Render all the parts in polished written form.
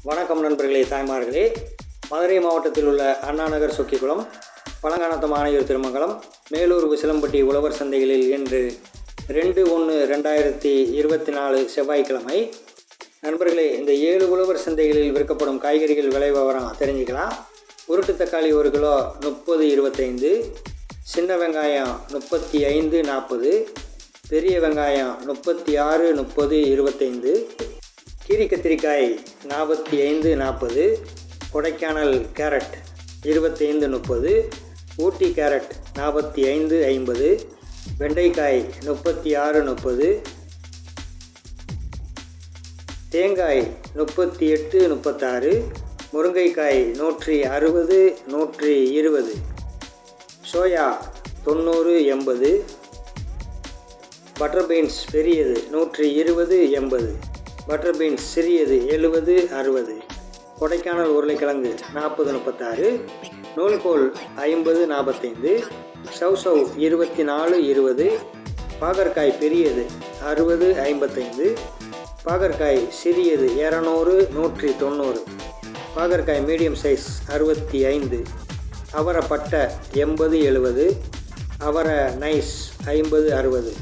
வணக்கம் நண்பர்களே, தாய்மார்களே. மதுரை மாவட்டத்தில் உள்ள அண்ணாநகர் சொக்கிக்குளம், பழங்கானத்து மானையூர் திருமங்கலம், மேலூர் விசிலம்பட்டி உழவர் சந்தைகளில் இன்று 2/1/2024 செவ்வாய்க்கிழமை. நண்பர்களே, இந்த 7 உழவர் சந்தைகளில் விற்கப்படும் காய்கறிகள் விலை விவரம் தெரிஞ்சுக்கலாம். உருட்டு தக்காளி 1 கிலோ 30-25, சின்ன வெங்காயம் 35-40, பெரிய வெங்காயம் 36-30-25, கீரி கத்திரிக்காய் 45-40, கொடைக்கானல் கேரட் 25-30, ஊட்டி கேரட் 45-50, வெண்டைக்காய் 36-30, தேங்காய் 38-36, முருங்கைக்காய் 160-120, சோயா 90-80, பட்டர் பீன்ஸ் பெரியது 120-80, பட்டர் பீன்ஸ் சிறியது 70-60, கொடைக்கானல் உருளைக்கிழங்கு 40-36, நூல்கோல் 50-45, சௌசௌ 24-20, பாகற்காய் பெரியது 60-55, பாகற்காய் சிறியது 200-190, பாகற்காய் மீடியம் சைஸ் 65, அவரை பட்டை 80-70, அவரை நைஸ் 50-60,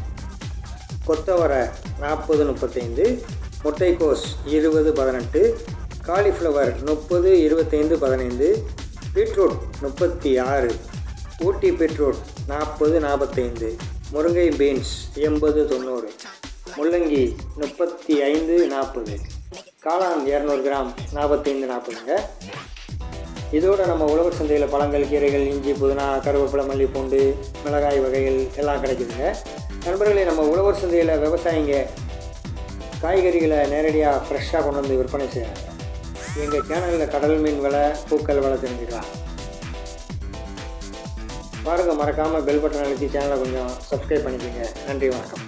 கொத்தவரை 40-35, முட்டைக்கோஸ் 20-18, காலிஃப்ளவர் 30-25-15, பீட்ரூட் 36, ஊட்டி பீட்ரூட் 40-45, முருங்கை பீன்ஸ் 80-90, முள்ளங்கி 35-40, காளான் 200 கிராம் 45-40. இதோட நம்ம உழவர் சந்தையில் பழங்கள், கீரைகள், இஞ்சி, புதினா, கருவேப்பிலை, மல்லி, பூண்டு, மிளகாய் வகைகள் எல்லாம் கிடைக்குதுங்க. நண்பர்களே, நம்ம உழவர் சந்தையில் விவசாயிங்க காய்கறிகளை நேரடியாக ஃப்ரெஷ்ஷாக கொண்டு வந்து விற்பனை செய்கிறாங்க. எங்கள் சேனலில் கடல் மீன் விலை, பூக்கள் விலை தெரிஞ்சுக்கலாம். பாருங்கள், மறக்காமல் பெல் பட்டன் அழுத்தி சேனலை கொஞ்சம் சப்ஸ்கிரைப் பண்ணிக்கோங்க. நன்றி, வணக்கம்.